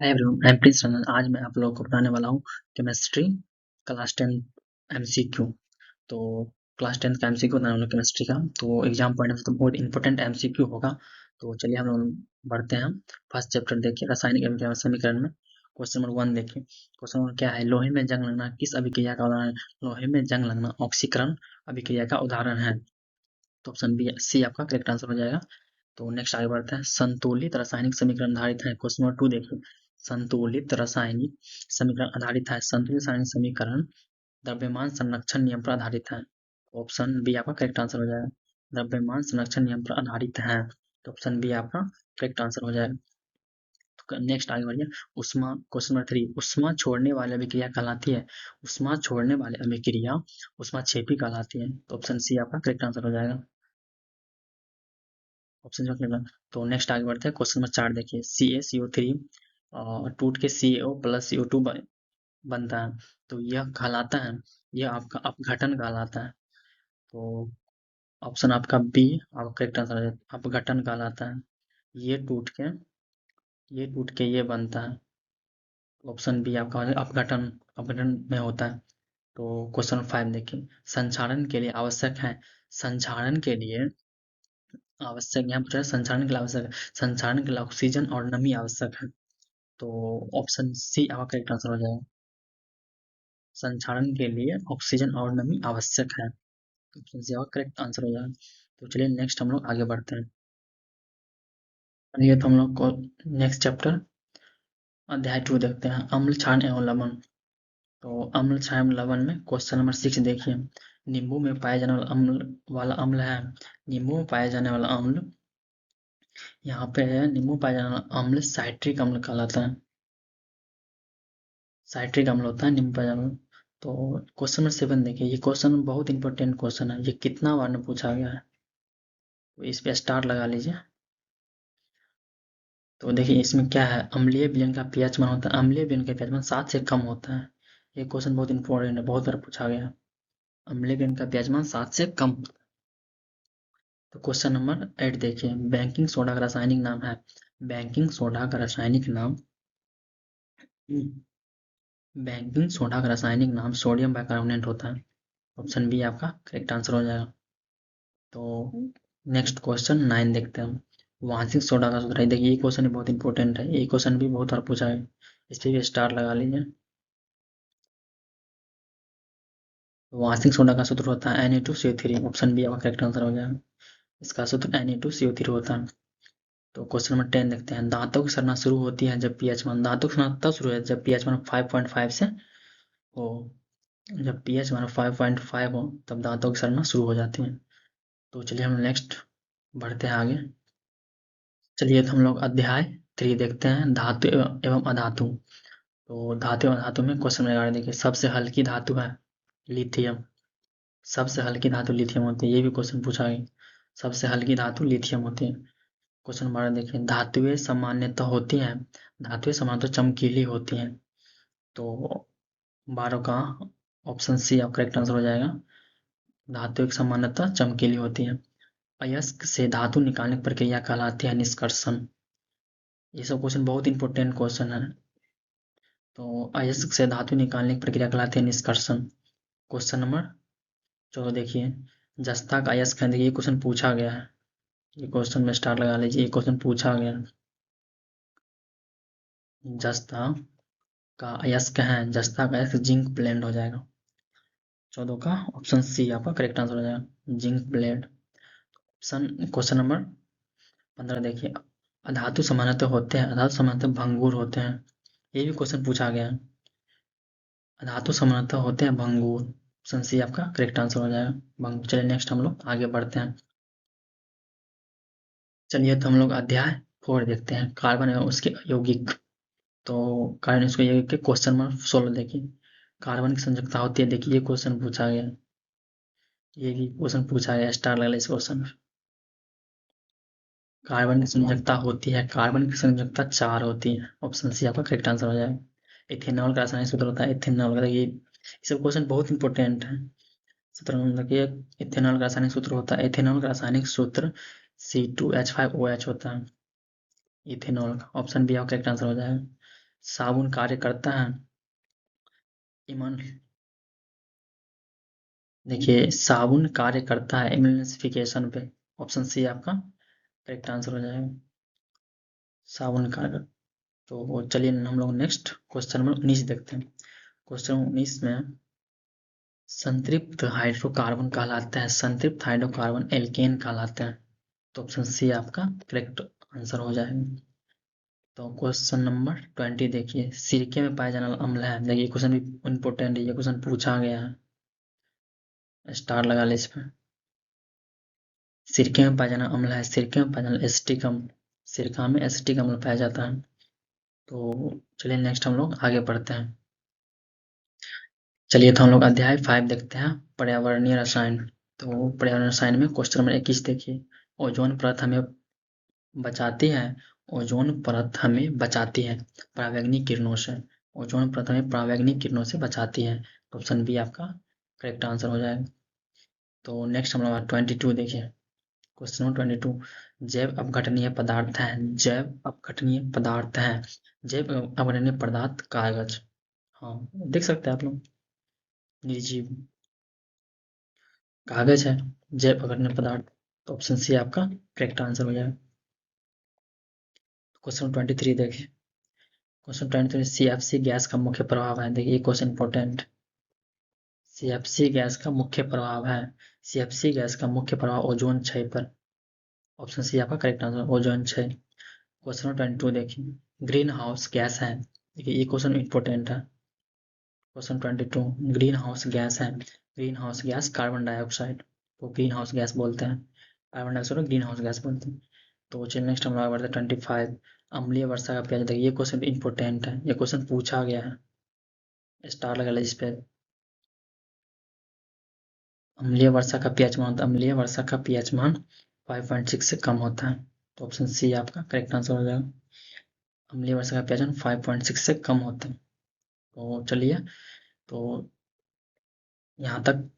Hi everyone, I am Prince Ranjan. आज मैं आप लोगों को बताने वाला हूँ केमिस्ट्री क्लास 10 एमसीक्यू। तो क्लास 10 का एमसीक्यू बताने वाला हूँ केमिस्ट्री का। तो एग्जाम पॉइंट ऑफ तो बहुत इंपॉर्टेंट एमसीक्यू होगा। तो चलिए हम लोग बढ़ते हैं। फर्स्ट चैप्टर देखिए, रासायनिक एवं केमिकल समीकरण में क्वेश्चन नंबर 1 देखिए। क्वेश्चन नंबर क्या है? लोहे में जंग लगना किस अभिक्रिया का उदाहरण है? लोहे में जंग लगना ऑक्सीकरण अभिक्रिया का उदाहरण है। तो ऑप्शन बी सी आपका करेक्ट आंसर हो जाएगा। तो नेक्स्ट आगे बढ़ते हैं। संतुलित रासायनिक समीकरण आधारित है। क्वेश्चन नंबर 2 देखिए। संतुलित रासायनिक समीकरण आधारित है। संतुलित रासायनिक समीकरण द्रव्यमान संरक्षण नियम पर आधारित है। ऑप्शन बी आपका करेक्ट आंसर हो जाएगा। द्रव्यमान संरक्षण नियम पर आधारित है। तो ऑप्शन बी आपका करेक्ट आंसर हो जाएगा। तो नेक्स्ट आगे बढ़िए। उष्मा क्वेश्चन नंबर 3। उष्मा छोड़ने वाली अभिक्रिया कहलाती है। उष्मा छोड़ने वाली अभिक्रिया उष्मा क्षेपी कहलाती है। तो ऑप्शन सी आपका करेक्ट आंसर हो जाएगा। ऑप्शन जो क्लियर। तो नेक्स्ट आगे बढ़ते हैं। क्वेश्चन नंबर 4 देखिए। CaCO3 टूट के CaO प्लस CO2 बनता है। तो यह कहलाता है, यह आपका अपघटन कहलाता है। तो ऑप्शन आपका बी आपका करेक्ट आंसर है। अपघटन कहलाता है। ये टूट के ये टूट के ये बनता है। ऑप्शन बी आपका हो जाएगा अपघटन। अपघटन में होता है। तो क्वेश्चन 5 देखिए। संक्षारण के लिए आवश्यक है। संक्षारण के लिए आवश्यक यहाँ पूछा है, संक्षारण के लिए आवश्यक है। संक्षारण के लिए ऑक्सीजन और नमी आवश्यक है। तो ऑप्शन सी आपका करेक्ट आंसर हो जाएगा। संक्षारण के लिए ऑक्सीजन और नमी आवश्यक है। तो ऑप्शन सी आपका करेक्ट आंसर हो जाएगा। तो चलिए नेक्स्ट हम लोग आगे बढ़ते हैं। ये तो हम लोग को नेक्स्ट चैप्टर अध्याय 2 देखते हैं। अम्ल क्षार एवं लवण। तो अम्ल क्षार एवं लवण में क्वेश्चन नंबर 6 देखिए। नींबू में पाया जाने वाला अम्ल है। नींबू में पाया जाने वाला अम्ल, यहाँ पे है नींबू में पाया जाने वाला अम्ल साइट्रिक अम्ल कहलाता है। साइट्रिक अम्ल होता है नींबू में पाया जाने वाला। तो क्वेश्चन नंबर 7 देखिए। ये क्वेश्चन बहुत इंपॉर्टेंट क्वेश्चन है। ये कितना बार में पूछा गया है? तो इस पे स्टार लगा लीजिए। तो देखिए इसमें क्या है, अम्लीय व्यंजन का पीएच मान होता है। अम्लीय व्यंजन का पीएच मान 7 से कम होता है। ये क्वेश्चन बहुत इंपॉर्टेंट है, बहुत बार पूछा गया है। अम्लीय व्यंजन का पीएच मान 7 से कम। तो क्वेश्चन नंबर 8 देखिए। बैंकिंग सोडा का रासायनिक नाम है। बैंकिंग सोडा का रासायनिक नाम बैंकिंग सोडा का रासायनिक नाम सोडियम बाइकार्बोनेट होता है। ऑप्शन बी आपका करेक्ट आंसर हो जाएगा। तो नेक्स्ट क्वेश्चन 9 देखते हैं हम। वांशिक सोडा का सूत्र है। देखिए ये क्वेश्चन बहुत इंपॉर्टेंट है। ये क्वेश्चन भी बहुत बार पूछा है। इस पे भी स्टार लगा लीजिए। वांशिक सोडा का सूत्र होता है Na2CO3। ऑप्शन बी आपका करेक्ट आंसर हो जाएगा। इसका सूत्र Na2CO3 होता है। तो क्वेश्चन नंबर 10 देखते हैं। दांतों की सड़ना शुरू होती है जब पीएच मान, दांतों की सड़ना तब शुरू है जब पीएच मान 5.5 से हो। जब पीएच मान 5.5 हो तब दांतों की सड़ना शुरू हो जाती है। तो चलिए हम नेक्स्ट बढ़ते हैं आगे। चलिए तो हम लोग अध्याय 3 देखते हैं। धातु एवं अधातु। तो धातु एवं अधातु में क्वेश्चन लगा देखिए। सबसे हल्की धातु है लिथियम। सबसे हल्की धातु लिथियम होती है। ये भी क्वेश्चन पूछा गया। सबसे हल्की धातु लिथियम होती है। क्वेश्चन 12 देखिए। धातुएं सामान्यतः होती हैं, धातुएं सामान्यतः चमकीली होती हैं। तो 12 का ऑप्शन सी आप करेक्ट आंसर हो जाएगा। धातु एक सामान्यतः चमकीली होती है। अयस्क से धातु निकालने की प्रक्रिया कहलाती है निष्कर्षण। ये सब क्वेश्चन बहुत इंपॉर्टेंट क्वेश्चन है। तो अयस्क से धातु निकालने की प्रक्रिया कहलाती है निष्कर्षण। क्वेश्चन नंबर 14 देखिए। जस्ता का अयस्क है। देखिए ये क्वेश्चन पूछा गया है। ये क्वेश्चन में स्टार लगा लीजिए। ये क्वेश्चन पूछा गया है। जस्ता का अयस्क है। जस्ता का अयस्क जिंक ब्लेंड हो जाएगा। 14 का ऑप्शन सी आपका करेक्ट आंसर हो जाएगा, zinc blende. Option question number 15 देखिए। अधातु सामान्यतः होते हैं, अधातु सामान्यतः भंगुर होते हैं। ये भी क्वेश्चन पूछा गया है। अधातु सामान्यतः होते हैं भंगुर। ऑप्शन सी आपका करेक्ट आंसर हो जाएगा, भंगुर। चलिए नेक्स्ट हम लोग आगे बढ़ते हैं। चलिए तो हम लोग अध्याय 4 देखते हैं। कार्बन एवं उसके यौगिक। तो कार्बन उसके यौगिक के क्वेश्चन नंबर 16 देखिए। कार्बन की संयोजकता होती है। देखिए ये क्वेश्चन पूछा गया। ये भी क्वेश्चन पूछा गया, स्टार लगा इस क्वेश्चन में। कार्बन की संयोजकता होती है, कार्बन की संयोजकता 4 होती है। ऑप्शन सी आपका करेक्ट आंसर हो जाएगा। इथेनॉल का रासायनिक सूत्र होता है इथेनॉल का। ये सब क्वेश्चन बहुत इंपॉर्टेंट है। सूत्र मतलब कि इथेनॉल का रासायनिक सूत्र होता है, इथेनॉल का रासायनिक सूत्र C2H5OH होता है इथेनॉल का। ऑप्शन बी आपका करेक्ट आंसर हो जाएगा। साबुन कार्य करता है इम्यून देखिए साबुन कार्य करता है इम्यूनिफिकेशन पे। ऑप्शन सी आपका करेक्ट आंसर हो जाएगा, साबुन कार्य। तो चलिए हम लोग नेक्स्ट क्वेश्चन नंबर 19 देखते हैं। क्वेश्चन 19 में संतृप्त हाइड्रोकार्बन कहलाता है, संतृप्त हाइड्रोकार्बन एल्केन कहलाते हैं। तो ऑप्शन सी आपका करेक्ट आंसर हो जाएगा। तो क्वेश्चन नंबर 20 देखिए, सिरके में पाया जाने वाला अम्ल है। देखिए क्वेश्चन भी इम्पोर्टेंट है, ये क्वेश्चन पूछा गया है, स्टार लगा ले इस पर। सिरके में पाया जाना अम्ल है, सिरके में पाया जाना एसिटिक अम्ल, सिरका में एसिटिक अम्ल पाया जाता है। तो चलिए नेक्स्ट हम लोग आगे बढ़ते हैं। चलिए तो हम लोग अध्याय 5 देखते हैं, पर्यावरणीय रसायन। तो पर्यावरणीय रसायन में क्वेश्चन नंबर 21 देखिए, ओजोन परत हमें बचाती है, ओजोन परत हमें बचाती है परावैंगनिक किरणों से, ओजोन परत हमें परावैंगनिक किरणों से बचाती है। तो ऑप्शन बी आपका करेक्ट आंसर हो जाएगा। तो नेक्स्ट हम लोग 22 देखिए, क्वेश्चन नंबर 22, जैव अपघटनीय पदार्थ है, जैव अपघटनीय पदार्थ है, जैव अपघटनीय पदार्थ कागज। हाँ देख सकते हैं आप लोग, निर्जीव कागज है जैव अपघटनीय पदार्थ। तो ऑप्शन सी आपका करेक्ट आंसर हो जाएगा। क्वेश्चन 23 देखिए, क्वेश्चन 23, सीएफसी गैस का मुख्य प्रभाव है। देखिए क्वेश्चन इंपॉर्टेंट, सीएफसी गैस का मुख्य प्रभाव है, सीएफसी गैस का मुख्य प्रभाव ओजोन क्षय पर। ऑप्शन सी आपका करेक्ट आंसर, ओजोन क्षय। क्वेश्चन 22 देखिए, ग्रीन हाउस गैस है। देखिए ये क्वेश्चन इंपॉर्टेंट है। क्वेश्चन 22, ग्रीन हाउस गैस है, green house gas carbon dioxide को ग्रीन हाउस गैस बोलते हैं, कार्बन डाइऑक्साइड को ग्रीन हाउस गैस बोलते हैं। तो चलिए नेक्स्ट हम आगे बढ़ते हैं 25, अम्लीय वर्षा का प्याज। देखिए ये क्वेश्चन इंपॉर्टेंट है, ये क्वेश्चन पूछा गया है, स्टार लगा इस पे। अम्लीय वर्षा का पीएच मान, अम्लीय वर्षा का पीएच मान 5.6 से कम होता है। तो ऑप्शन सी आपका करेक्ट आंसर हो जाएगा, अम्लीय वर्षा का पीएच मान 5.6 से कम होता है। तो चलिए, तो यहाँ तक